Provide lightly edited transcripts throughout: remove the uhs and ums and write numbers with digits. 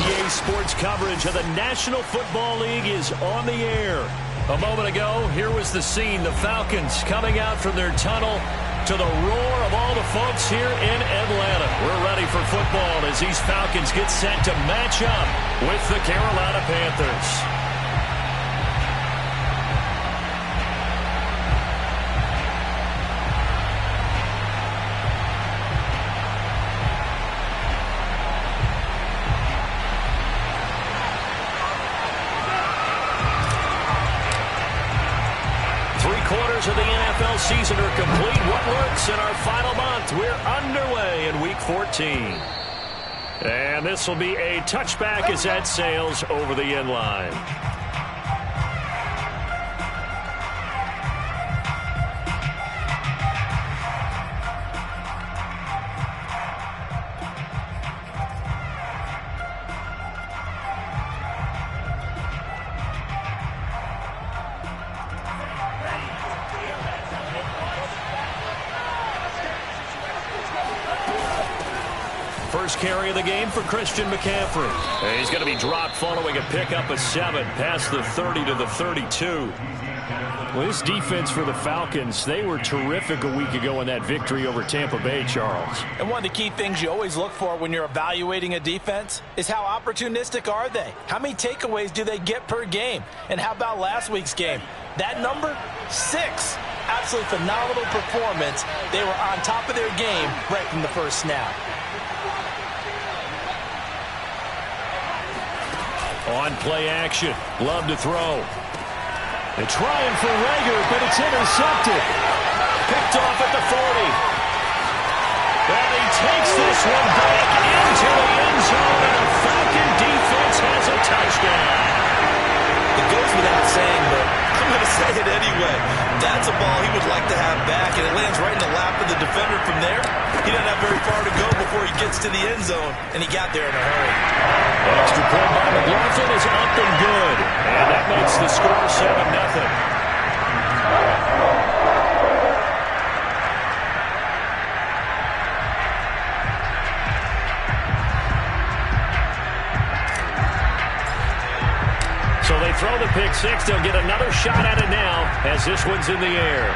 EA Sports coverage of the National Football League is on the air. A moment ago, here was the scene. The Falcons coming out from their tunnel to the roar of all the folks here in Atlanta. We're ready for football as these Falcons get set to match up with the Carolina Panthers. Of the NFL season are complete. What works in our final month? We're underway in Week 14. And this will be a touchback as that sails over the end line. First carry of the game for Christian McCaffrey. And he's going to be dropped following a pickup of 7 past the 30 to the 32. Well, this defense for the Falcons, they were terrific a week ago in that victory over Tampa Bay, Charles. And one of the key things you always look for when you're evaluating a defense is how opportunistic are they? How many takeaways do they get per game? And how about last week's game? That number, 6. Absolutely phenomenal performance. They were on top of their game right from the first snap. On play action. Love to throw. They're trying for Rager, but it's intercepted. Picked off at the 40. And he takes this one back into the end zone, and the Falcon defense has a touchdown. It goes without saying, but I'm going to say it anyway. That's a ball he would like to have back, and it lands right in the lap of the defender from there. He doesn't have very far to go before he gets to the end zone, and he got there in a hurry. Extra point by McLaughlin is up and good. And that makes the score 7-0. So they throw the pick six. They'll get another shot at it now as this one's in the air.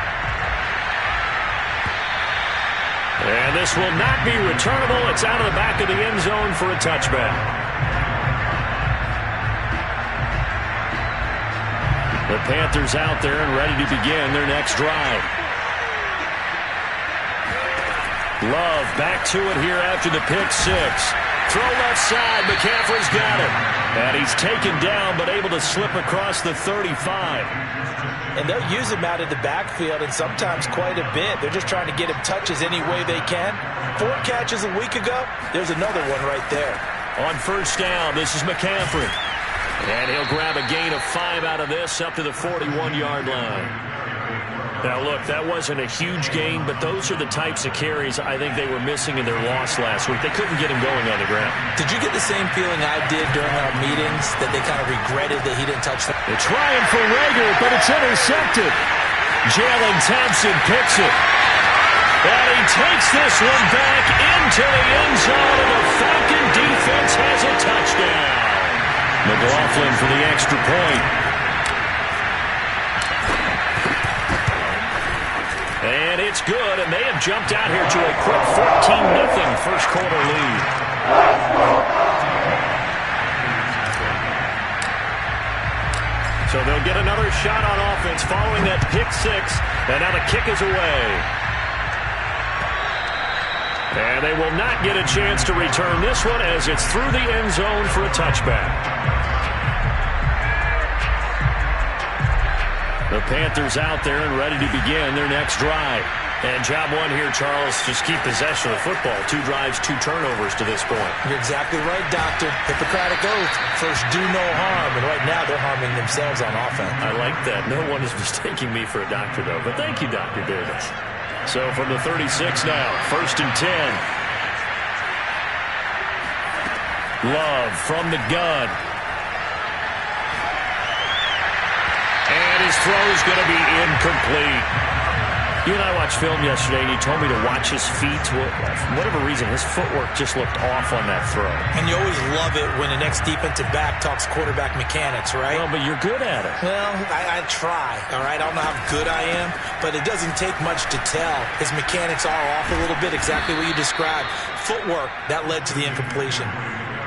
And this will not be returnable. It's out of the back of the end zone for a touchback. The Panthers out there and ready to begin their next drive. Love back to it here after the pick six. Throw left side. McCaffrey's got it. And he's taken down but able to slip across the 35. And they'll use him out of the backfield and sometimes quite a bit. They're just trying to get him touches any way they can. 4 catches a week ago. There's another one right there. On first down, this is McCaffrey. And he'll grab a gain of 5 out of this up to the 41-yard line. Now, look, that wasn't a huge gain, but those are the types of carries I think they were missing in their loss last week. They couldn't get him going on the ground. Did you get the same feeling I did during our meetings, that they kind of regretted that he didn't touch them? They're trying for Rager, but it's intercepted. Jalen Thompson picks it. And he takes this one back into the end zone, and the Falcon defense has a touchdown. McLaughlin for the extra point. And it's good, and they have jumped out here to a quick 14-0 first quarter lead. So they'll get another shot on offense following that pick six, and now the kick is away. And they will not get a chance to return this one as it's through the end zone for a touchback. The Panthers out there and ready to begin their next drive. And job one here, Charles, just keep possession of the football. 2 drives, 2 turnovers to this point. You're exactly right, Doctor. Hippocratic oath. First, do no harm. And right now, they're harming themselves on offense. I like that. No one is mistaking me for a doctor, though. But thank you, Dr. Davis. So from the 36 now, 1st and 10. Love from the gun. And his throw is going to be incomplete. You and I watched film yesterday, and you told me to watch his feet. For whatever reason, his footwork just looked off on that throw. And you always love it when the next defensive back talks quarterback mechanics, right? Well, but you're good at it. Well, I try, all right? I don't know how good I am, but it doesn't take much to tell. His mechanics are off a little bit, exactly what you described. Footwork, that led to the incompletion.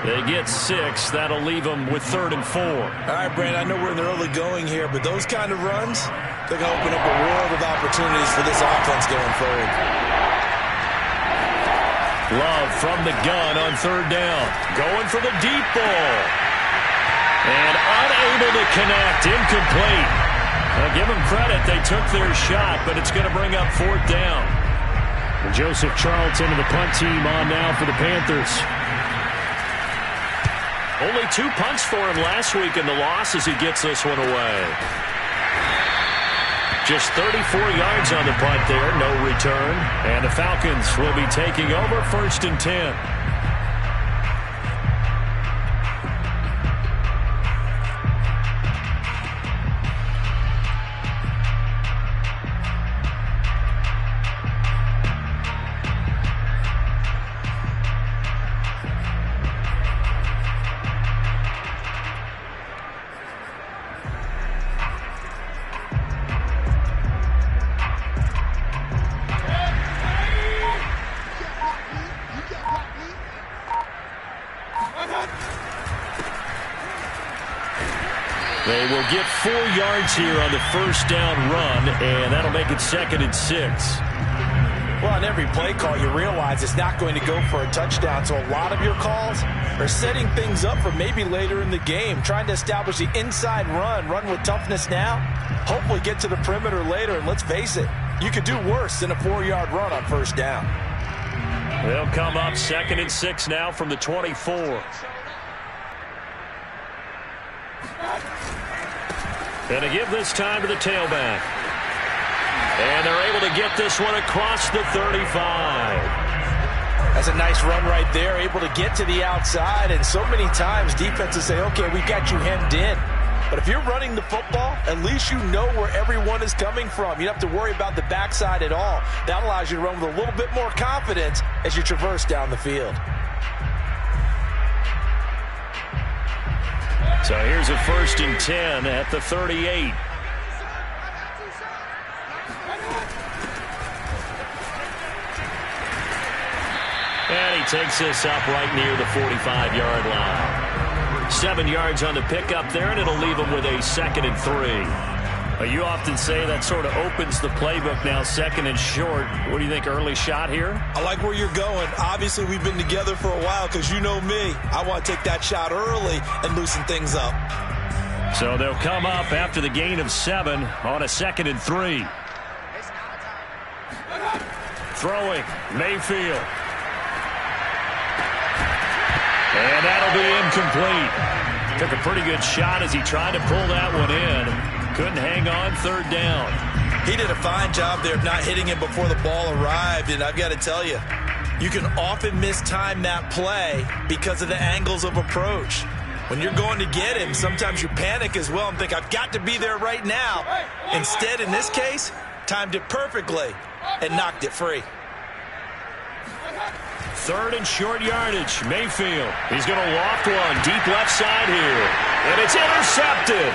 They get 6. That'll leave them with 3rd and 4. All right, Brandon, I know we're in the early going here, but those kind of runs, they're going to open up a world of opportunities for this offense going forward. Love from the gun on 3rd down. Going for the deep ball. And unable to connect. Incomplete. I'll give them credit. They took their shot, but it's going to bring up 4th down. And Joseph Charlton and the punt team on now for the Panthers. Only 2 punts for him last week in the loss as he gets this one away. Just 34 yards on the punt there, no return. And the Falcons will be taking over 1st and 10. They will get 4 yards here on the 1st down run, and that'll make it 2nd and 6. Well, on every play call, you realize it's not going to go for a touchdown, so a lot of your calls are setting things up for maybe later in the game, trying to establish the inside run with toughness now, hopefully get to the perimeter later, and let's face it, you could do worse than a 4-yard run on 1st down. They'll come up 2nd and 6 now from the 24. And to give this time to the tailback. And they're able to get this one across the 35. That's a nice run right there, able to get to the outside. And so many times defenses say, okay, we got you hemmed in. But if you're running the football, at least you know where everyone is coming from. You don't have to worry about the backside at all. That allows you to run with a little bit more confidence as you traverse down the field. So here's a 1st and 10 at the 38. And he takes this up right near the 45-yard line. 7 yards on the pickup there, and it'll leave him with a 2nd and 3. You often say that sort of opens the playbook now, 2nd and short. What do you think, early shot here? I like where you're going. Obviously, we've been together for a while because you know me. I want to take that shot early and loosen things up. So they'll come up after the gain of 7 on a 2nd and 3. Throwing, Mayfield. And that'll be incomplete. Took a pretty good shot as he tried to pull that one in. Couldn't hang on 3rd down. He did a fine job there of not hitting him before the ball arrived, and I've got to tell you, you can often mistime that play because of the angles of approach. When you're going to get him, sometimes you panic as well and think, I've got to be there right now. Instead, in this case, timed it perfectly and knocked it free. 3rd and short yardage. Mayfield. He's going to loft one deep left side here. And it's intercepted.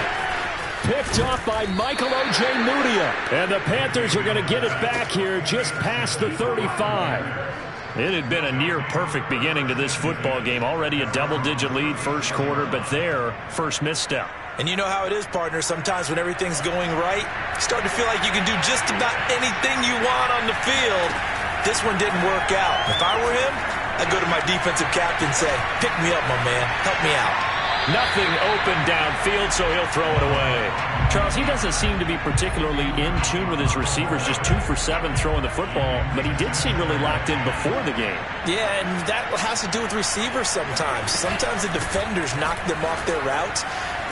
Picked off by Michael Ojemudia. And the Panthers are going to get it back here just past the 35. It had been a near-perfect beginning to this football game. Already a double-digit lead 1st quarter, but their first misstep. And you know how it is, partner. Sometimes when everything's going right, you start to feel like you can do just about anything you want on the field. This one didn't work out. If I were him, I'd go to my defensive captain and say, pick me up, my man. Help me out. Nothing open downfield, so he'll throw it away. Charles, he doesn't seem to be particularly in tune with his receivers, just 2 for 7 throwing the football, but he did seem really locked in before the game. Yeah, and that has to do with receivers sometimes. Sometimes the defenders knock them off their routes,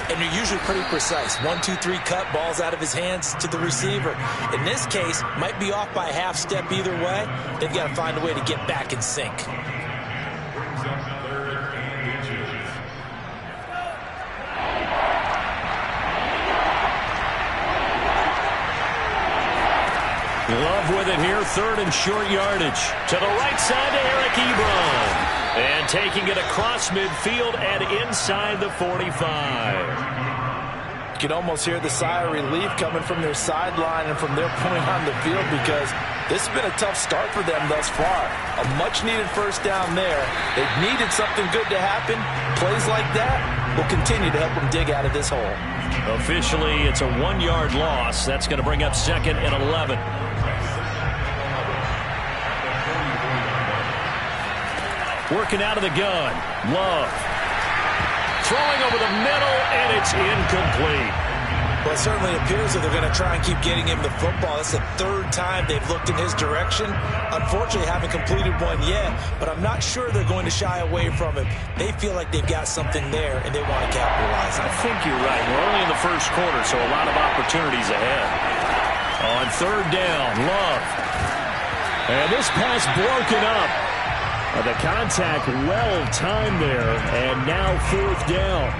and they're usually pretty precise. 1, 2, 3 cut, balls out of his hands to the receiver. In this case, might be off by a half step either way. They've got to find a way to get back in sync. Love it here, third and short yardage. To the right side to Eric Ebron. And taking it across midfield and inside the 45. You can almost hear the sigh of relief coming from their sideline and from their point on the field, because this has been a tough start for them thus far. A much-needed first down there. They've needed something good to happen. Plays like that will continue to help them dig out of this hole. Officially, it's a 1-yard loss. That's going to bring up 2nd and 11. Working out of the gun. Love. Throwing over the middle, and it's incomplete. Well, it certainly appears that they're going to try and keep getting him the football. That's the 3rd time they've looked in his direction. Unfortunately, haven't completed one yet, but I'm not sure they're going to shy away from him. They feel like they've got something there, and they want to capitalize on it. I think you're right. We're only in the first quarter, so a lot of opportunities ahead. On 3rd down, Love. And this pass broken up. The contact well-timed there, and now 4th down.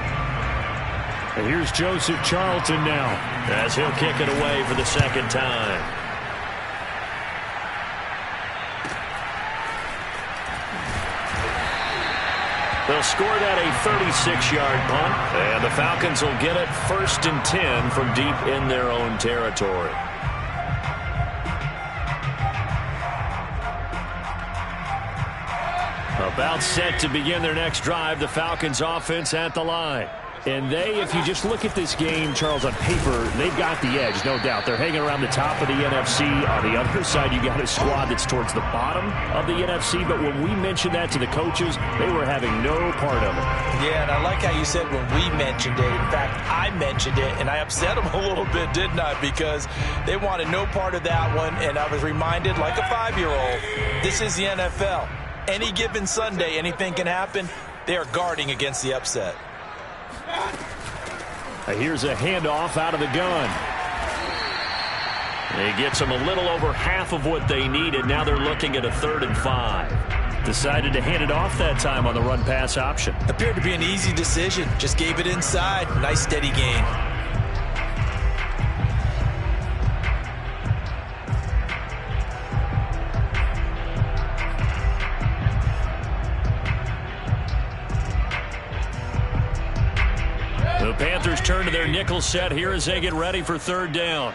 And here's Joseph Charlton now, as he'll kick it away for the 2nd time. They'll score that a 36-yard punt, and the Falcons will get it 1st and 10 from deep in their own territory. About set to begin their next drive, the Falcons offense at the line. And they, if you just look at this game, Charles, on paper, they've got the edge, no doubt. They're hanging around the top of the NFC. On the other side, you got a squad that's towards the bottom of the NFC. But when we mentioned that to the coaches, they were having no part of it. Yeah, and I like how you said when we mentioned it. In fact, I mentioned it, and I upset them a little bit, didn't I? Because they wanted no part of that one, and I was reminded, like a 5-year-old, this is the NFL. Any given Sunday, anything can happen. They are guarding against the upset. Here's a handoff out of the gun. He gets them a little over half of what they needed. Now they're looking at a 3rd and 5. Decided to hand it off that time on the run-pass option. Appeared to be an easy decision. Just gave it inside. Nice steady gain. The Panthers turn to their nickel set here as they get ready for 3rd down.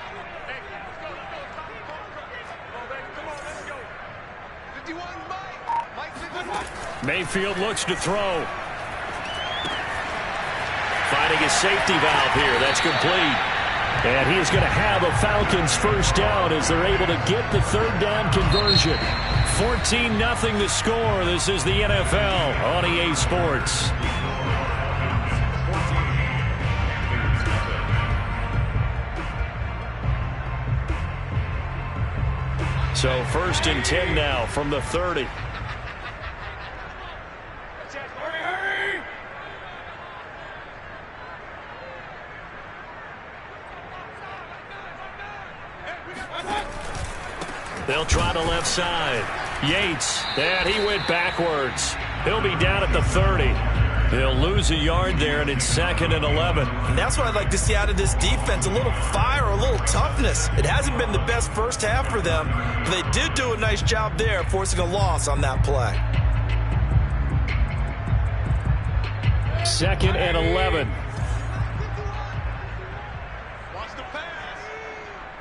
Mayfield looks to throw. Finding a safety valve here. That's complete. And he is going to have a Falcons 1st down as they're able to get the 3rd down conversion. 14-0 the score. This is the NFL on EA Sports. So 1st and 10 now from the 30. They'll try to left side. Yates, and he went backwards. He'll be down at the 30. They'll lose a yard there, and it's 2nd and 11. And that's what I'd like to see out of this defense, a little fire, a little toughness. It hasn't been the best first half for them, but they did do a nice job there, forcing a loss on that play. 2nd and 11. Watch the pass.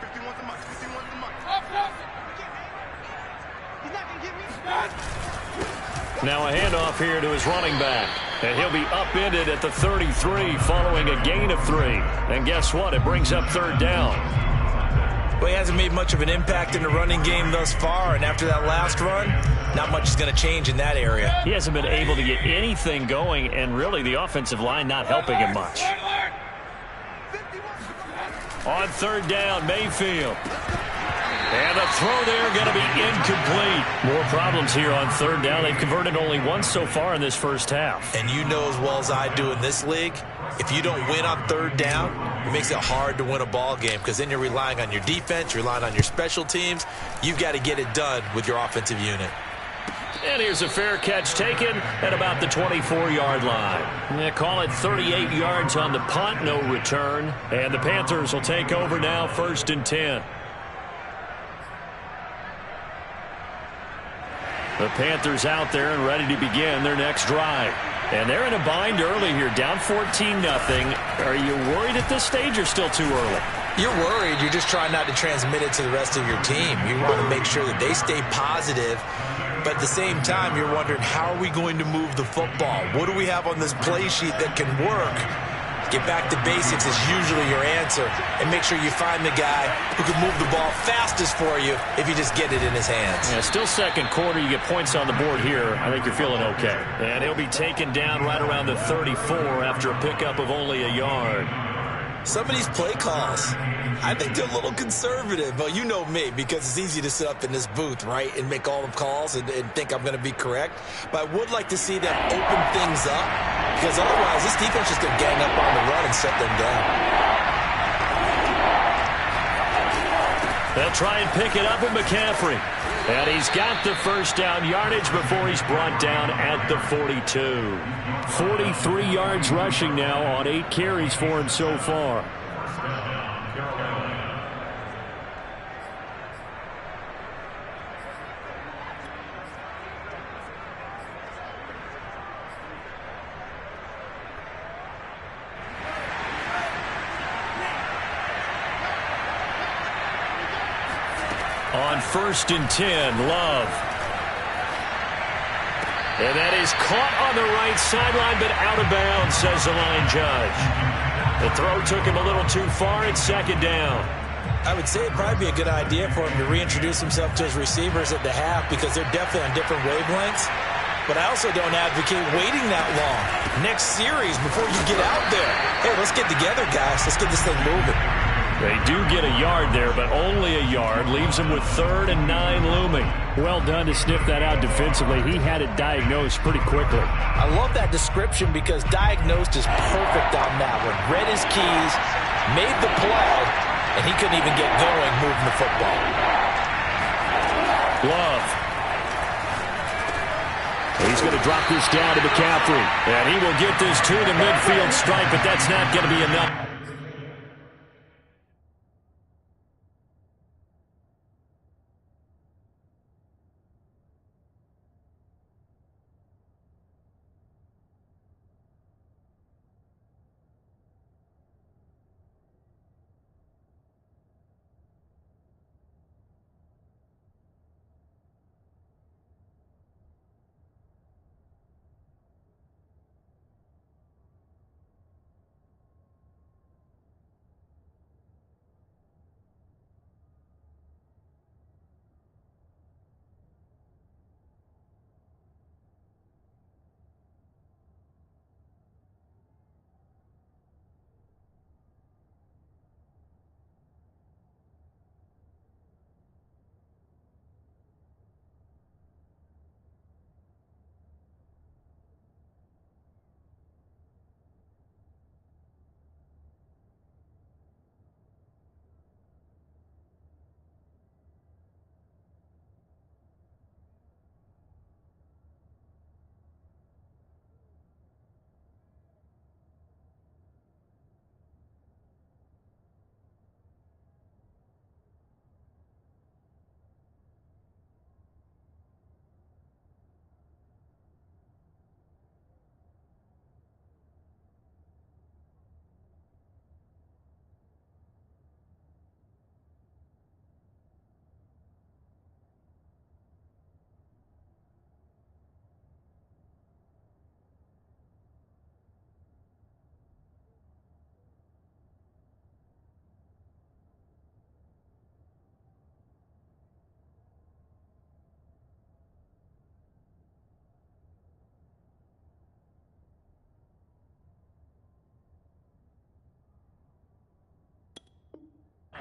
51 to Mike. 51 to Mike. He's not going to give me. Now a handoff here to his running back. And he'll be upended at the 33 following a gain of 3. And guess what? It brings up 3rd down. Well, he hasn't made much of an impact in the running game thus far, and after that last run, not much is going to change in that area. He hasn't been able to get anything going, and really the offensive line not helping him much. On 3rd down, Mayfield. And the throw there going to be incomplete. More problems here on 3rd down. They've converted only once so far in this first half. And you know as well as I do in this league, if you don't win on 3rd down, it makes it hard to win a ball game, because then you're relying on your defense, you're relying on your special teams. You've got to get it done with your offensive unit. And here's a fair catch taken at about the 24-yard line. They call it 38 yards on the punt, no return. And the Panthers will take over now, 1st and 10. The Panthers out there and ready to begin their next drive. And they're in a bind early here, down 14-0. Are you worried at this stage or still too early? You're worried. You're just trying not to transmit it to the rest of your team. You want to make sure that they stay positive. But at the same time, you're wondering, how are we going to move the football? What do we have on this play sheet that can work? Get back to basics is usually your answer. And make sure you find the guy who can move the ball fastest for you if you just get it in his hands. Yeah, still second quarter. You get points on the board here. I think you're feeling okay. And he'll be taken down right around the 34 after a pickup of only a yard. Some of these play calls, I think they're a little conservative. But you know me, because it's easy to sit up in this booth, right, and make all the calls and think I'm going to be correct. But I would like to see them open things up, because otherwise this defense is going to gang up on the run and shut them down. They'll try and pick it up with McCaffrey. And he's got the first down yardage before he's brought down at the 42. 43 yards rushing now on 8 carries for him so far. On 1st and 10, Love. And that is caught on the right sideline, but out of bounds, says the line judge. The throw took him a little too far. It's 2nd down. I would say it'd probably be a good idea for him to reintroduce himself to his receivers at the half, because they're definitely on different wavelengths. But I also don't advocate waiting that long. Next series before you get out there. Hey, let's get together, guys. Let's get this thing moving. They do get a yard there, but only a yard. Leaves him with 3rd and 9 looming. Well done to sniff that out defensively. He had it diagnosed pretty quickly. I love that description, because diagnosed is perfect on that one. Read his keys, made the play, and he couldn't even get going moving the football. Love. He's going to drop this down to McCaffrey. And he will get this to the midfield stripe, but that's not going to be enough.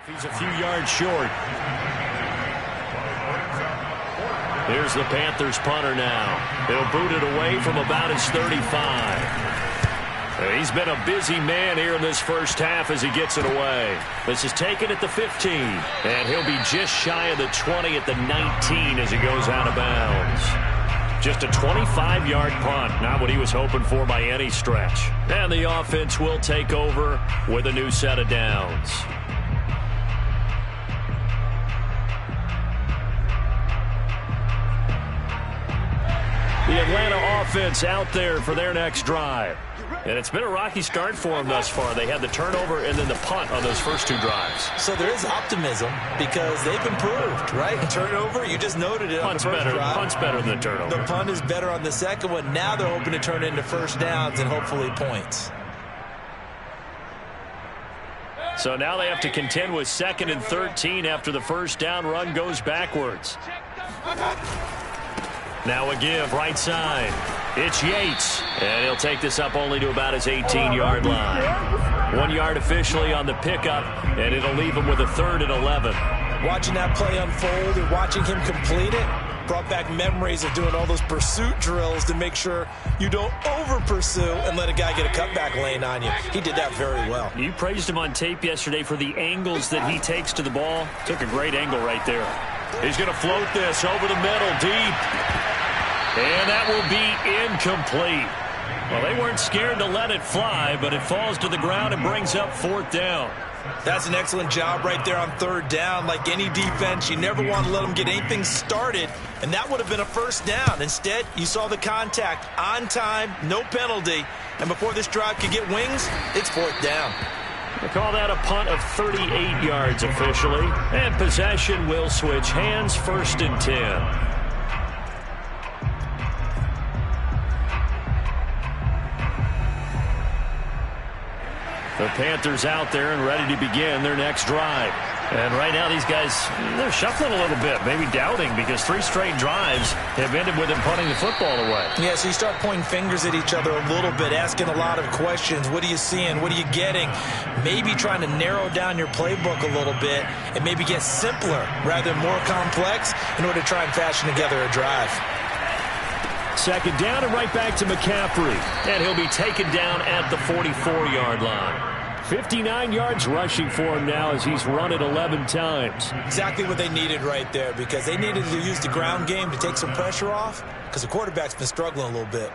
He's a few yards short. Here's the Panthers punter now. He'll boot it away from about his 35. He's been a busy man here in this first half as he gets it away. This is taken at the 15. And he'll be just shy of the 20 at the 19 as he goes out of bounds. Just a 25-yard punt. Not what he was hoping for by any stretch. And the offense will take over with a new set of downs. The Atlanta offense out there for their next drive. And it's been a rocky start for them thus far. They had the turnover and then the punt on those first 2 drives. So there is optimism because they've improved, right? Turnover, you just noted it on the first drive. Punt's better than the turnover. The punt is better on the second one. Now they're hoping to turn it into first downs and hopefully points. So now they have to contend with 2nd and 13 after the first down run goes backwards. Now a give right side. It's Yates. And he'll take this up only to about his 18-yard line. 1 yard officially on the pickup, and it'll leave him with a 3rd and 11. Watching that play unfold and watching him complete it brought back memories of doing all those pursuit drills to make sure you don't over-pursue and let a guy get a cutback lane on you. He did that very well. You praised him on tape yesterday for the angles that he takes to the ball. Took a great angle right there. He's going to float this over the middle, deep. And that will be incomplete. Well, they weren't scared to let it fly, but it falls to the ground and brings up 4th down. That's an excellent job right there on 3rd down. Like any defense, you never want to let them get anything started, and that would have been a first down. Instead, you saw the contact on time, no penalty, and before this drive could get wings, it's 4th down. They call that a punt of 38 yards officially, and possession will switch hands, 1st and 10. The Panthers out there and ready to begin their next drive. And right now these guys, they're shuffling a little bit, maybe doubting, because 3 straight drives have ended with them punting the football away. Yeah, so you start pointing fingers at each other a little bit, asking a lot of questions. What are you seeing? What are you getting? Maybe trying to narrow down your playbook a little bit and maybe get simpler rather than more complex in order to try and fashion together a drive. 2nd down and right back to McCaffrey. And he'll be taken down at the 44-yard line. 59 yards rushing for him now as he's run it 11 times. Exactly what they needed right there, because they needed to use the ground game to take some pressure off, because the quarterback's been struggling a little bit.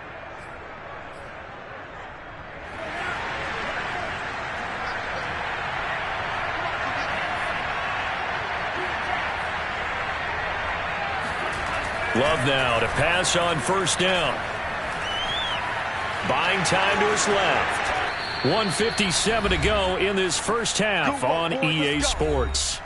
Love now to pass on 1st down. Buying time to his left. 1:57 to go in this first half on EA Sports.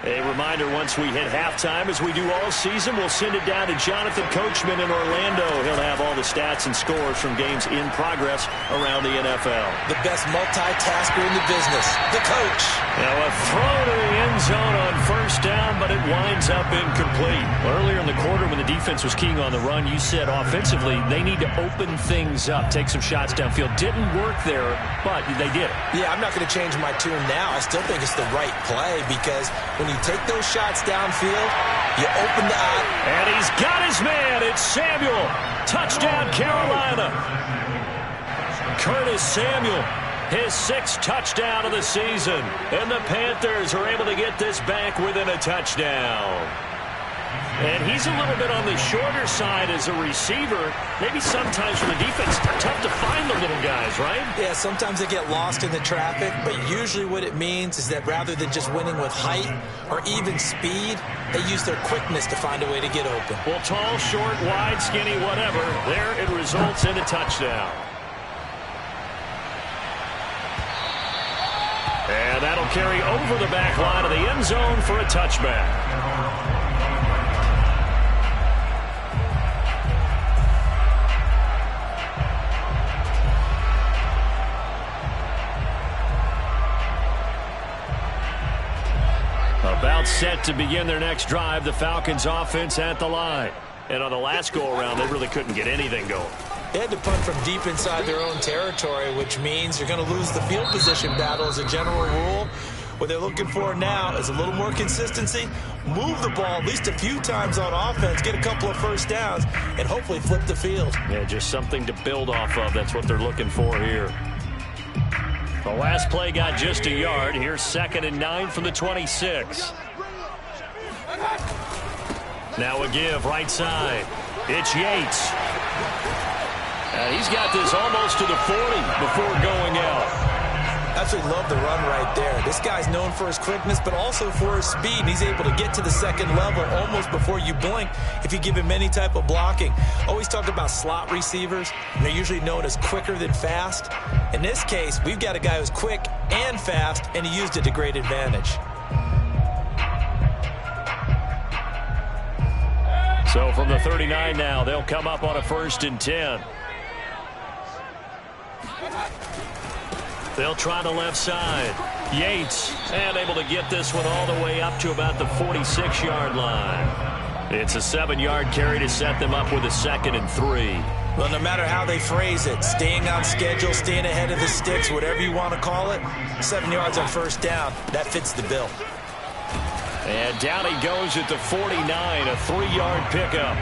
A reminder, once we hit halftime, as we do all season, we'll send it down to Jonathan Coachman in Orlando. He'll have all the stats and scores from games in progress around the NFL. The best multitasker in the business, the coach. Now a throw to the end zone on 1st down, but it winds up incomplete. Earlier in the quarter when the defense was keying on the run, you said offensively they need to open things up, take some shots downfield. Didn't work there, but they did it. Yeah, I'm not going to change my tune now. I still think it's the right play, because when you take those shots downfield, you open the eye. And he's got his man. It's Samuel. Touchdown, Carolina. Curtis Samuel, his 6th touchdown of the season. And the Panthers are able to get this back within a touchdown. And he's a little bit on the shorter side as a receiver. Maybe sometimes for the defense, tough to find the little guys, right? Yeah, sometimes they get lost in the traffic, but usually what it means is that rather than just winning with height or even speed, they use their quickness to find a way to get open. Well, tall, short, wide, skinny, whatever, there it results in a touchdown. And that'll carry over the back line of the end zone for a touchback. About set to begin their next drive, the Falcons offense at the line. And on the last go-around, they really couldn't get anything going. They had to punt from deep inside their own territory, which means you're going to lose the field position battle as a general rule. What they're looking for now is a little more consistency, move the ball at least a few times on offense, get a couple of first downs, and hopefully flip the field. Yeah, just something to build off of. That's what they're looking for here. The last play got just a yard. Here's 2nd and 9 from the 26. Now a give right side. It's Yates. And he's got this almost to the 40 before going out. Absolutely love the run right there. This guy's known for his quickness, but also for his speed. And he's able to get to the second level almost before you blink if you give him any type of blocking. Always talk about slot receivers, and they're usually known as quicker than fast. In this case, we've got a guy who's quick and fast, and he used it to great advantage. So from the 39 now, they'll come up on a 1st and 10. They'll try the left side. Yates, and able to get this one all the way up to about the 46-yard line. It's a 7-yard carry to set them up with a 2nd and 3. Well, no matter how they phrase it, staying on schedule, staying ahead of the sticks, whatever you want to call it, 7 yards on 1st down, that fits the bill. And down he goes at the 49, a 3-yard pickup.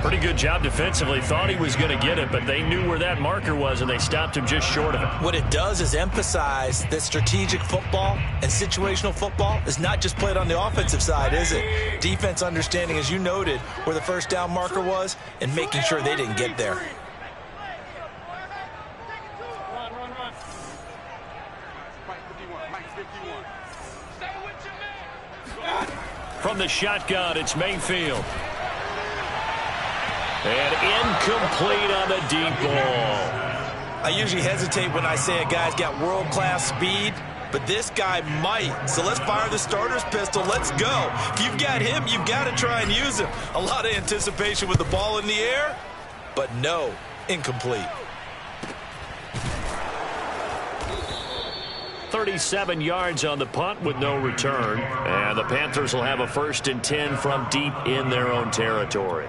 Pretty good job defensively. Thought he was going to get it, but they knew where that marker was, and they stopped him just short of it. What it does is emphasize that strategic football and situational football is not just played on the offensive side, is it? Defense understanding, as you noted, where the 1st down marker was and making sure they didn't get there. From the shotgun, it's Mayfield. And incomplete on the deep ball. I usually hesitate when I say a guy's got world-class speed, but this guy might. So let's fire the starter's pistol. Let's go. If you've got him, you've got to try and use him. A lot of anticipation with the ball in the air, but no, incomplete. 37 yards on the punt with no return. And the Panthers will have a 1st and 10 from deep in their own territory.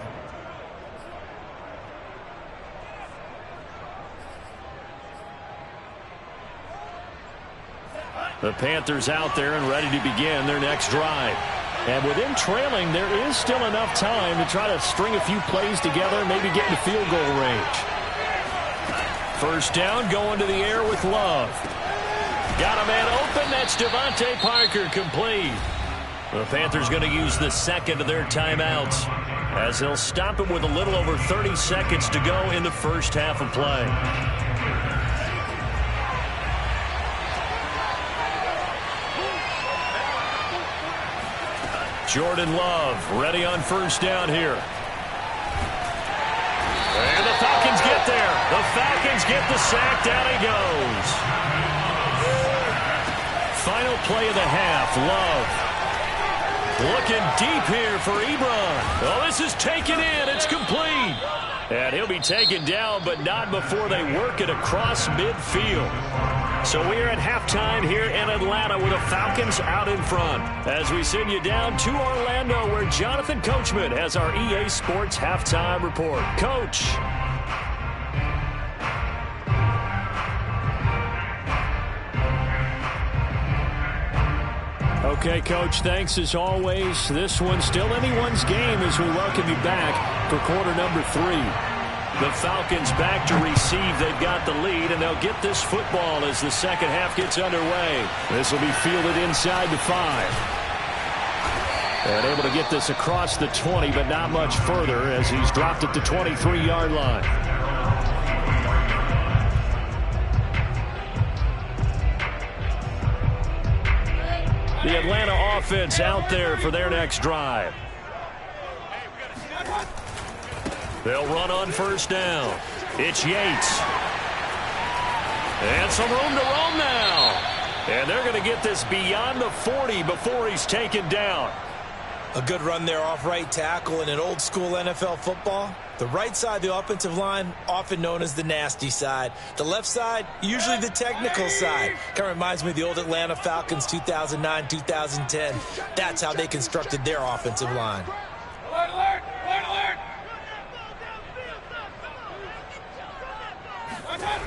The Panthers out there and ready to begin their next drive. And with them trailing, there is still enough time to try to string a few plays together and maybe get into field goal range. 1st down, going to the air with Love. Got a man open. That's Devontae Parker, complete. The Panthers going to use the 2nd of their timeouts as they'll stop him with a little over 30 seconds to go in the 1st half of play. Jordan Love ready on 1st down here. And the Falcons get there. The Falcons get the sack. Down he goes. Final play of the half. Love looking deep here for Ebron. Oh, this is taken in. It's complete. And he'll be taken down, but not before they work it across midfield. So we're at halftime here in Atlanta with the Falcons out in front. As we send you down to Orlando, where Jonathan Coachman has our EA Sports halftime report. Coach. Okay, Coach, thanks as always. This one's still anyone's game as we welcome you back for quarter number 3. The Falcons back to receive. They've got the lead, and they'll get this football as the 2nd half gets underway. This will be fielded inside the 5. And able to get this across the 20, but not much further as he's dropped at the 23-yard line. The Atlanta offense out there for their next drive. They'll run on 1st down. It's Yates. And some room to roam now. And they're going to get this beyond the 40 before he's taken down. A good run there off right tackle in an old school NFL football. The right side of the offensive line, often known as the nasty side. The left side, usually the technical side. Kind of reminds me of the old Atlanta Falcons 2009, 2010. That's how they constructed their offensive line. Alert, alert, alert, alert.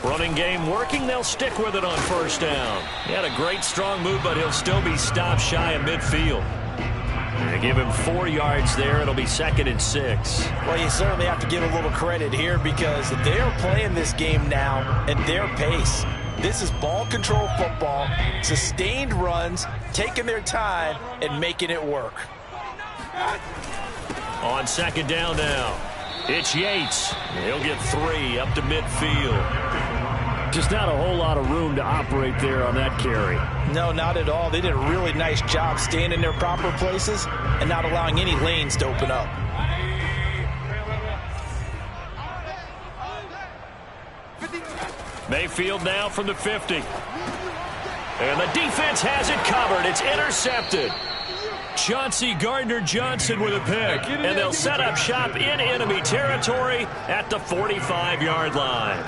Running game working. They'll stick with it on 1st down. He had a great strong move, but he'll still be stopped shy of midfield. They give him 4 yards there. It'll be 2nd and 6. Well, you certainly have to give a little credit here because they are playing this game now at their pace. This is ball control football, sustained runs, taking their time, and making it work. On second down now, it's Yates. He'll get 3 up to midfield. Just not a whole lot of room to operate there on that carry. No, not at all. They did a really nice job staying in their proper places and not allowing any lanes to open up. Mayfield now from the 50. And the defense has it covered. It's intercepted. Chauncey Gardner-Johnson with a pick. And they'll set up shop in enemy territory at the 45-yard line.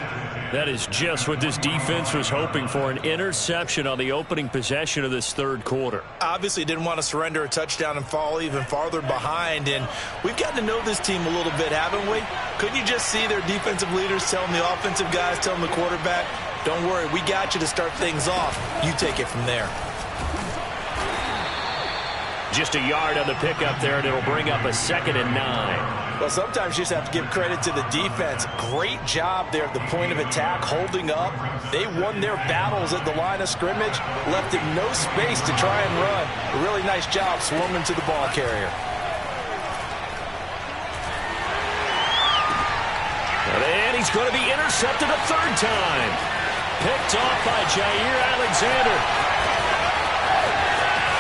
That is just what this defense was hoping for, an interception on the opening possession of this third quarter. Obviously didn't want to surrender a touchdown and fall even farther behind. And we've gotten to know this team a little bit, haven't we? Couldn't you just see their defensive leaders telling the offensive guys, telling the quarterback, don't worry, we got you to start things off. You take it from there. Just a yard on the pickup there, and it'll bring up a 2nd and 9. Well, sometimes you just have to give credit to the defense. Great job there at the point of attack, holding up. They won their battles at the line of scrimmage, left him no space to try and run. A really nice job swarming to the ball carrier. And he's going to be intercepted a 3rd time. Picked off by Jair Alexander.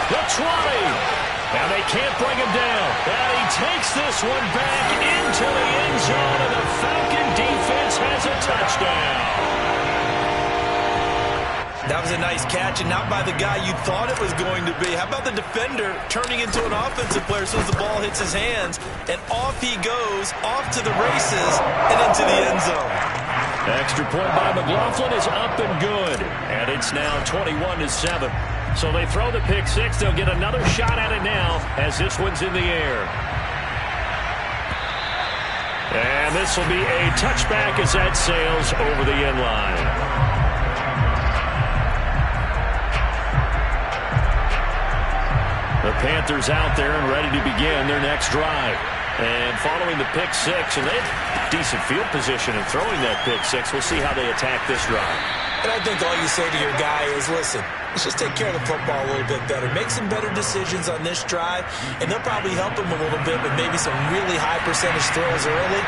The 20. And they can't bring him down. And he takes this one back into the end zone, and the Falcon defense has a touchdown. That was a nice catch, and not by the guy you thought it was going to be. How about the defender turning into an offensive player as soon as the ball hits his hands, and off he goes, off to the races, and into the end zone. Extra point by McLaughlin is up and good, and it's now 21-7. So they throw the pick 6. They'll get another shot at it now as this one's in the air. And this will be a touchback as that sails over the end line. The Panthers out there and ready to begin their next drive. And following the pick 6, and they have decent field position in throwing that pick 6. We'll see how they attack this drive. And I think all you say to your guy is, listen, let's just take care of the football a little bit better. Make some better decisions on this drive, and they'll probably help him a little bit, but maybe some really high percentage throws early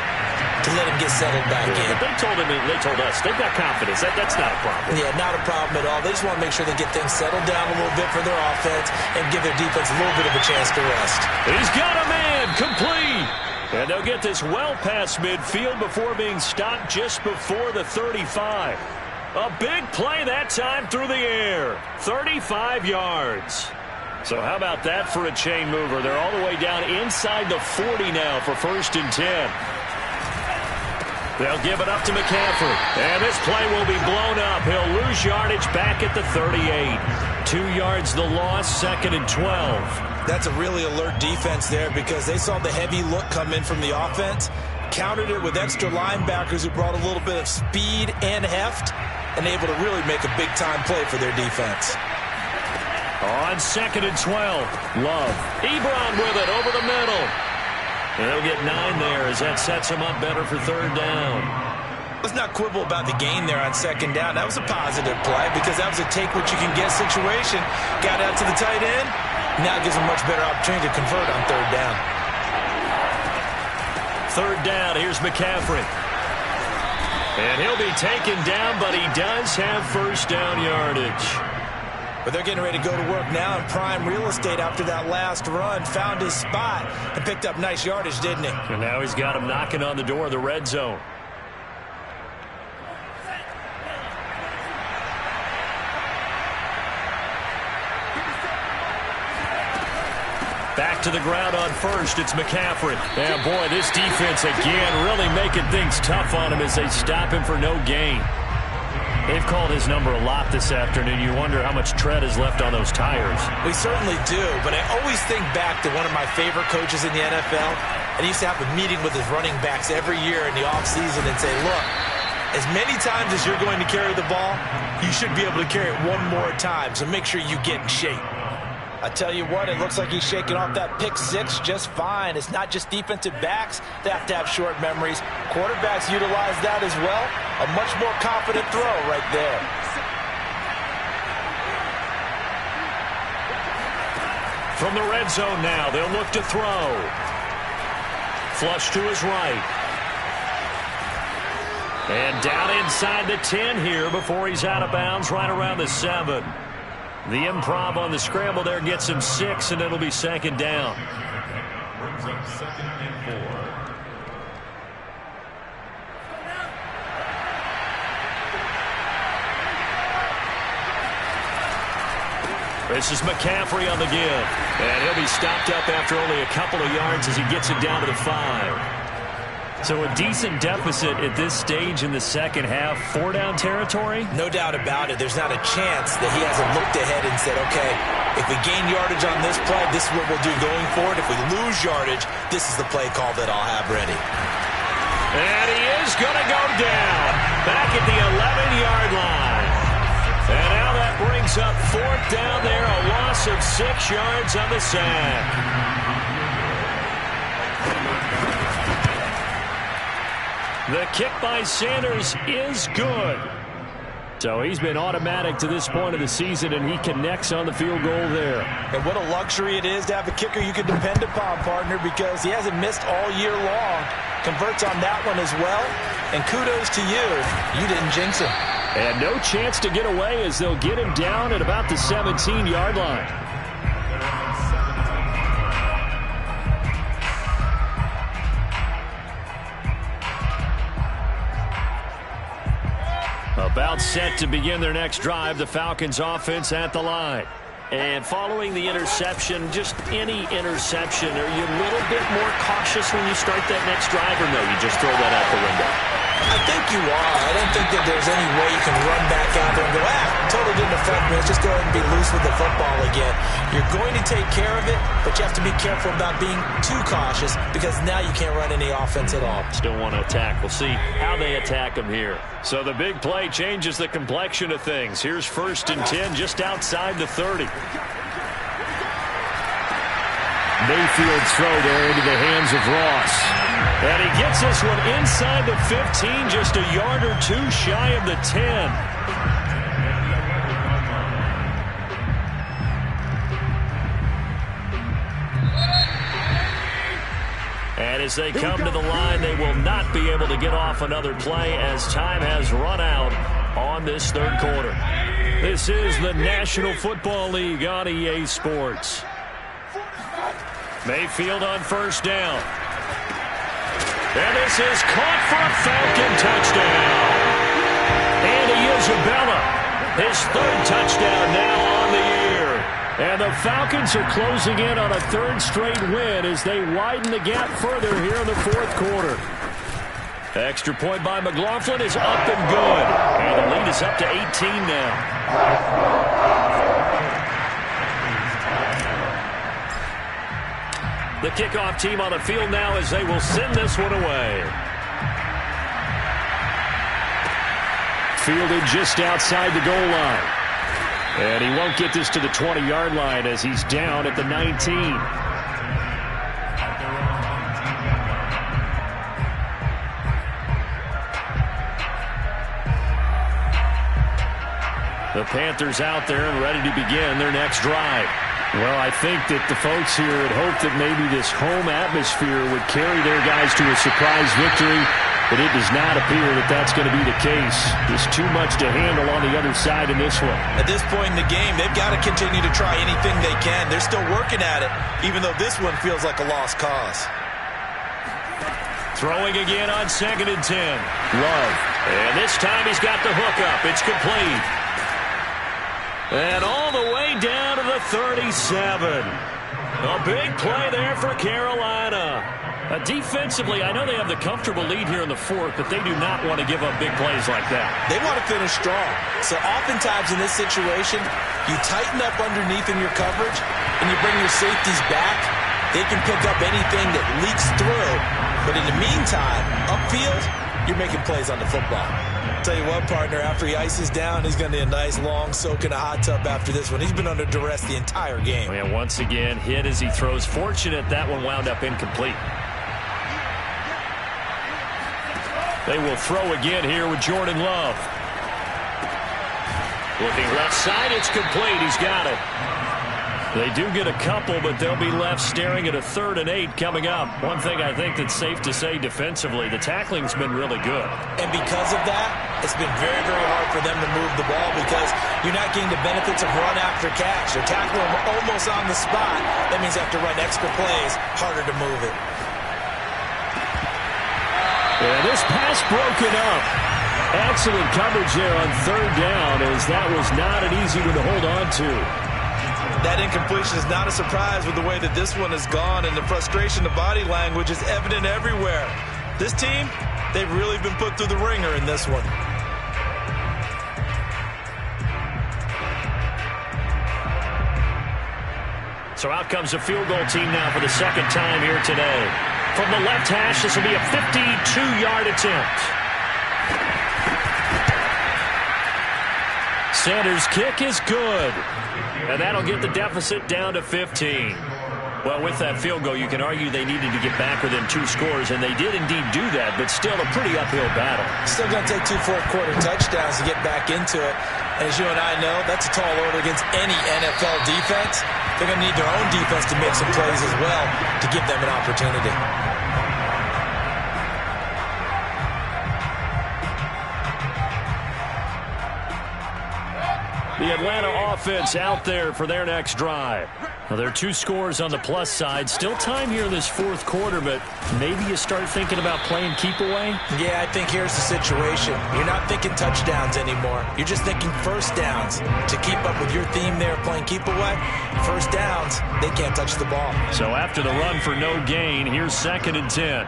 to let him get settled back in. But they told us they've got confidence. That's not a problem. Yeah, not a problem at all. They just want to make sure they get things settled down a little bit for their offense and give their defense a little bit of a chance to rest. He's got a man complete. And they'll get this well past midfield before being stopped just before the 35. A big play that time through the air. 35 yards. So how about that for a chain mover? They're all the way down inside the 40 now for 1st and 10. They'll give it up to McCaffrey. And this play will be blown up. He'll lose yardage back at the 38. 2 yards the loss, 2nd and 12. That's a really alert defense there because they saw the heavy look come in from the offense, countered it with extra linebackers who brought a little bit of speed and heft, and able to really make a big-time play for their defense. On 2nd and 12, Love. Ebron with it over the middle. And they'll get 9 there as that sets them up better for 3rd down. Let's not quibble about the gain there on 2nd down. That was a positive play because that was a take-what-you-can-get situation. Got out to the tight end. Now it gives them a much better opportunity to convert on 3rd down. 3rd down, here's McCaffrey. And he'll be taken down, but he does have 1st down yardage. But they're getting ready to go to work now in prime real estate after that last run. Found his spot and picked up nice yardage, didn't he? And now he's got him knocking on the door of the red zone. Back to the ground on 1st. It's McCaffrey. And boy, this defense again really making things tough on him as they stop him for no gain. They've called his number a lot this afternoon. You wonder how much tread is left on those tires. We certainly do, but I always think back to one of my favorite coaches in the NFL, and he used to have a meeting with his running backs every year in the offseason and say, look, as many times as you're going to carry the ball, you should be able to carry it one more time, so make sure you get in shape. I tell you what, it looks like he's shaking off that pick 6 just fine. It's not just defensive backs that have to have short memories. Quarterbacks utilize that as well. A much more confident throw right there. From the red zone now, they'll look to throw. Flush to his right. And down inside the 10 here before he's out of bounds right around the 7. The improv on the scramble there gets him 6, and it'll be second down. Brings up 2nd and 4. This is McCaffrey on the give. And he'll be stopped up after only a couple of yards as he gets it down to the 5. So a decent deficit at this stage in the second half. 4-down territory? No doubt about it. There's not a chance that he hasn't looked ahead and said, okay, if we gain yardage on this play, this is what we'll do going forward. If we lose yardage, this is the play call that I'll have ready. And he is going to go down back at the 11-yard line. And now that brings up 4th down there, a loss of 6 yards on the sack. The kick by Sanders is good. So he's been automatic to this point of the season, and he connects on the field goal there. And what a luxury it is to have a kicker you can depend upon, partner, because he hasn't missed all year long. Converts on that one as well. And kudos to you. You didn't jinx him. And no chance to get away as they'll get him down at about the 17-yard line. About set to begin their next drive, the Falcons offense at the line. And following the interception, just any interception, are you a little bit more cautious when you start that next drive, or no, you just throw that out the window? I think you are. I don't think that there's any way you can run back out there and go, totally didn't affect me. Let's just go ahead and be loose with the football again. You're going to take care of it, but you have to be careful about being too cautious because now you can't run any offense at all. Still want to attack. We'll see how they attack them here. So the big play changes the complexion of things. Here's 1st and 10 just outside the 30. Mayfield's throw there into the hands of Ross. And he gets this one inside the 15, just a yard or 2 shy of the 10. And as they come to the line, they will not be able to get off another play as time has run out on this 3rd quarter. This is the National Football League on EA Sports. Mayfield on 1st down. And this is caught for a Falcon touchdown. Andy Isabella, his 3rd touchdown now on the year. And the Falcons are closing in on a 3rd straight win as they widen the gap further here in the 4th quarter. Extra point by McLaughlin is up and good. And the lead is up to 18 now. The kickoff team on the field now as they will send this one away. Fielded just outside the goal line. And he won't get this to the 20-yard line as he's down at the 19. The Panthers out there and ready to begin their next drive. Well, I think that the folks here had hoped that maybe this home atmosphere would carry their guys to a surprise victory, but it does not appear that that's going to be the case. There's too much to handle on the other side in this one. At this point in the game, they've got to continue to try anything they can. They're still working at it, even though this one feels like a lost cause. Throwing again on 2nd and 10. Love. And this time he's got the hook up. It's complete. And all the way down to the 37. A big play there for Carolina. Defensively, I know they have the comfortable lead here in the 4th, but they do not want to give up big plays like that. They want to finish strong. So oftentimes in this situation, you tighten up underneath in your coverage, and you bring your safeties back. They can pick up anything that leaks through. But in the meantime, upfield, you're making plays on the football. Tell you what, partner, after he ices down, he's going to need a nice long soak in a hot tub after this one. He's been under duress the entire game. And once again, hit as he throws. Fortunate that one wound up incomplete. They will throw again here with Jordan Love. Looking left side, it's complete. He's got it. They do get a couple, but they'll be left staring at a 3rd and 8 coming up. One thing I think that's safe to say defensively, the tackling's been really good. And because of that, it's been very, very hard for them to move the ball because you're not getting the benefits of run after catch. They're tackling them almost on the spot. That means you have to run extra plays, harder to move it. And this pass broken up. Excellent coverage there on 3rd down, as that was not an easy one to hold on to. That incompletion is not a surprise with the way that this one has gone, and the frustration, the body language is evident everywhere. This team, they've really been put through the ringer in this one. So out comes a field goal team now for the 2nd time here today. From the left hash, this will be a 52-yard attempt. Sanders' kick is good. And that'll get the deficit down to 15. Well, with that field goal, you can argue they needed to get back within 2 scores, and they did indeed do that, but still a pretty uphill battle. Still going to take 2 fourth-quarter touchdowns to get back into it. As you and I know, that's a tall order against any NFL defense. They're going to need their own defense to make some plays as well to give them an opportunity. The Atlanta offense out there for their next drive. Well, there are 2 scores on the plus side. Still time here in this 4th quarter, but maybe you start thinking about playing keep away? Yeah, I think here's the situation. You're not thinking touchdowns anymore. You're just thinking first downs. To keep up with your theme there, playing keep away, first downs, they can't touch the ball. So after the run for no gain, here's 2nd and 10.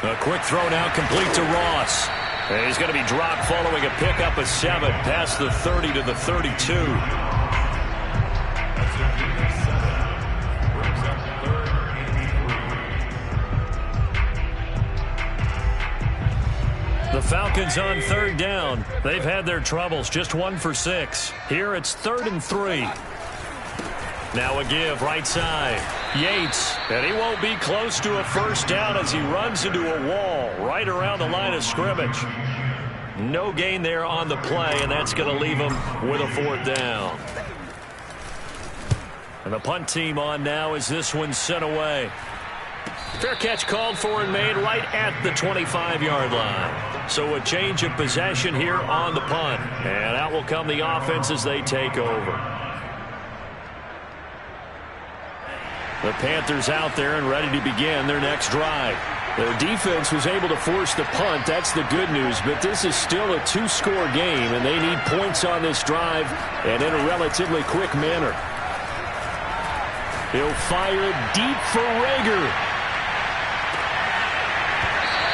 A quick throw now complete to Ross. And he's going to be dropped following a pickup of 7 past the 30 to the 32. The Falcons on 3rd down. They've had their troubles, just 1 for 6. Here it's 3rd and 3. Now a give right side. Yates, and he won't be close to a first down as he runs into a wall right around the line of scrimmage. No gain there on the play, and that's going to leave him with a 4th down. And the punt team on now as this one's sent away. Fair catch called for and made right at the 25-yard line. So a change of possession here on the punt. And out will come the offense as they take over. The Panthers out there and ready to begin their next drive. Their defense was able to force the punt. That's the good news. But this is still a 2-score game, and they need points on this drive and in a relatively quick manner. He'll fire it deep for Rager.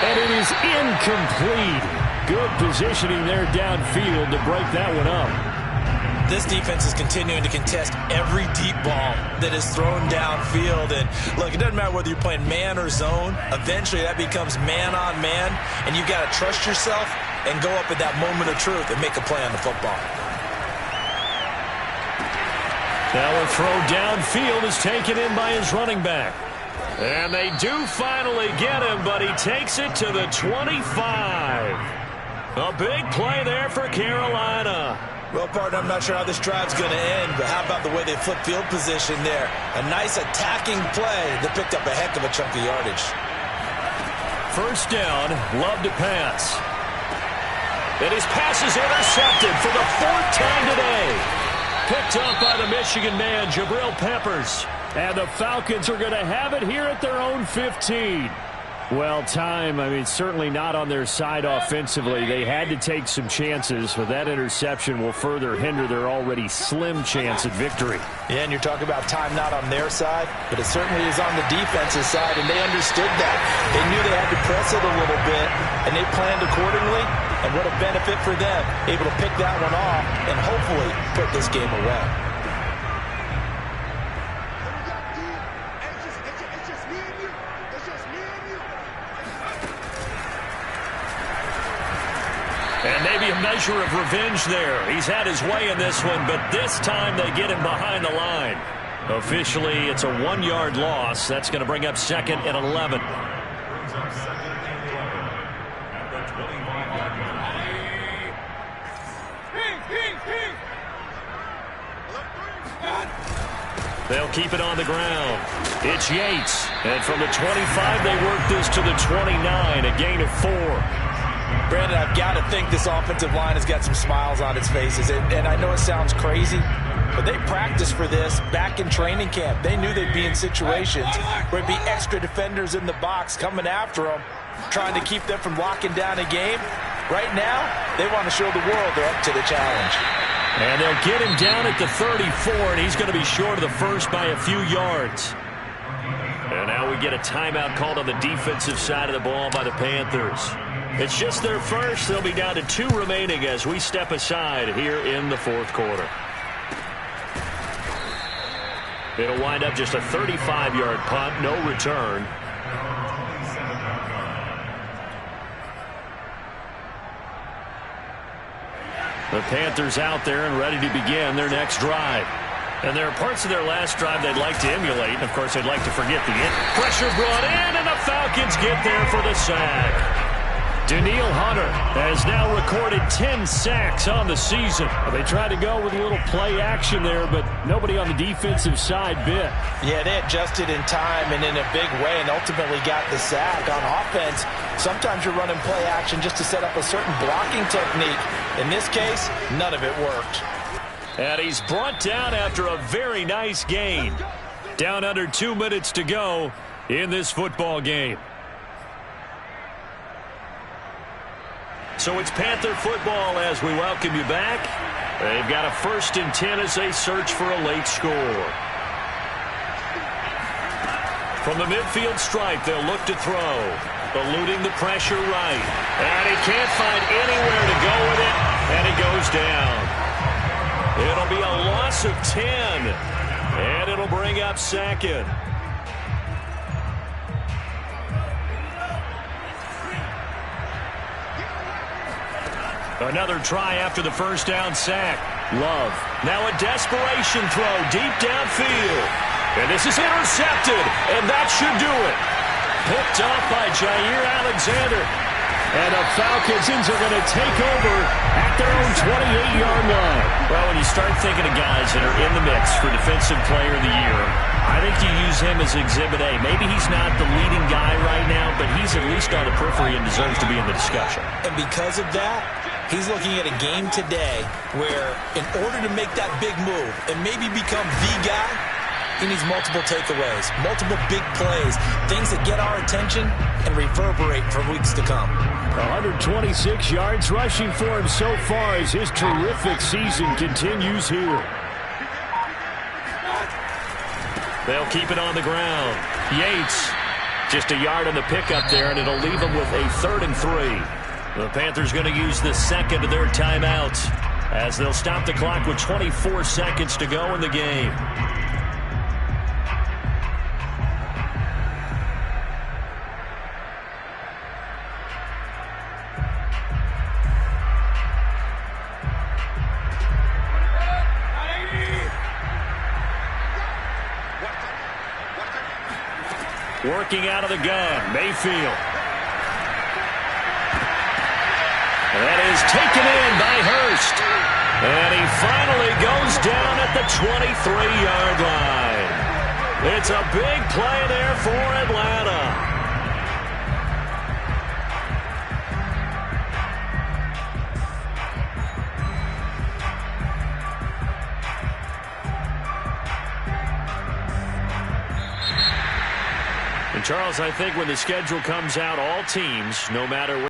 And it is incomplete. Good positioning there downfield to break that one up. This defense is continuing to contest every deep ball that is thrown downfield. And look, it doesn't matter whether you're playing man or zone. Eventually that becomes man on man, and you've got to trust yourself and go up at that moment of truth and make a play on the football. Now a throw downfield is taken in by his running back. And they do finally get him, but he takes it to the 25. A big play there for Carolina. Well, partner, I'm not sure how this drive's going to end, but how about the way they flip field position there? A nice attacking play that picked up a heck of a chunk of yardage. First down, Love to pass. And his pass is intercepted for the 4th time today. Picked up by the Michigan man, Jabril Peppers. And the Falcons are going to have it here at their own 15. Well, time, certainly not on their side offensively. They had to take some chances, but that interception will further hinder their already slim chance at victory. Yeah, and you're talking about time not on their side, but it certainly is on the defensive side, and they understood that. They knew they had to press it a little bit, and they planned accordingly, and what a benefit for them, able to pick that one off and hopefully put this game away. And maybe a measure of revenge there. He's had his way in this one, but this time they get him behind the line. Officially, it's a 1-yard loss. That's going to bring up 2nd and 11. They'll keep it on the ground. It's Yates. And from the 25, they work this to the 29, a gain of 4. Brandon, I've got to think this offensive line has got some smiles on its faces. And I know it sounds crazy, but they practiced for this back in training camp. They knew they'd be in situations where it'd be extra defenders in the box coming after them, trying to keep them from locking down a game. Right now, they want to show the world they're up to the challenge. And they'll get him down at the 34, and he's going to be short of the first by a few yards. And now we get a timeout called on the defensive side of the ball by the Panthers. It's just their first. They'll be down to 2 remaining as we step aside here in the fourth quarter. It'll wind up just a 35-yard punt, no return. The Panthers out there and ready to begin their next drive. And there are parts of their last drive they'd like to emulate. And, of course, they'd like to forget the pressure brought in, and the Falcons get there for the sack. Daniil Hunter has now recorded 10 sacks on the season. They tried to go with a little play action there, but nobody on the defensive side bit. Yeah, they adjusted in time and in a big way and ultimately got the sack. On offense, sometimes you're running play action just to set up a certain blocking technique. In this case, none of it worked. And he's brought down after a very nice gain. Down under 2 minutes to go in this football game. So it's Panther football as we welcome you back. They've got a 1st and 10 as they search for a late score. From the midfield stripe, they'll look to throw. Eluding the pressure right. And he can't find anywhere to go with it. And it goes down. It'll be a loss of 10. And it'll bring up 2nd. Another try after the first down sack. Love. Now a desperation throw deep downfield. And this is intercepted. And that should do it. Picked off by Jair Alexander. And the Falcons are going to take over at their own 28-yard line. Well, when you start thinking of guys that are in the mix for Defensive Player of the Year, I think you use him as Exhibit A. Maybe he's not the leading guy right now, but he's at least on the periphery and deserves to be in the discussion. And because of that, he's looking at a game today where in order to make that big move and maybe become the guy, he needs multiple takeaways, multiple big plays, things that get our attention and reverberate for weeks to come. 126 yards rushing for him so far as his terrific season continues here. They'll keep it on the ground. Yates, just a yard on the pickup there, and it'll leave him with a 3rd and 3. The Panthers going to use the 2nd of their timeouts as they'll stop the clock with 24 seconds to go in the game. Working out of the gun, Mayfield. That is taken in by Hurst. And he finally goes down at the 23-yard line. It's a big play there for Atlanta. And Charles, I think when the schedule comes out, all teams, no matter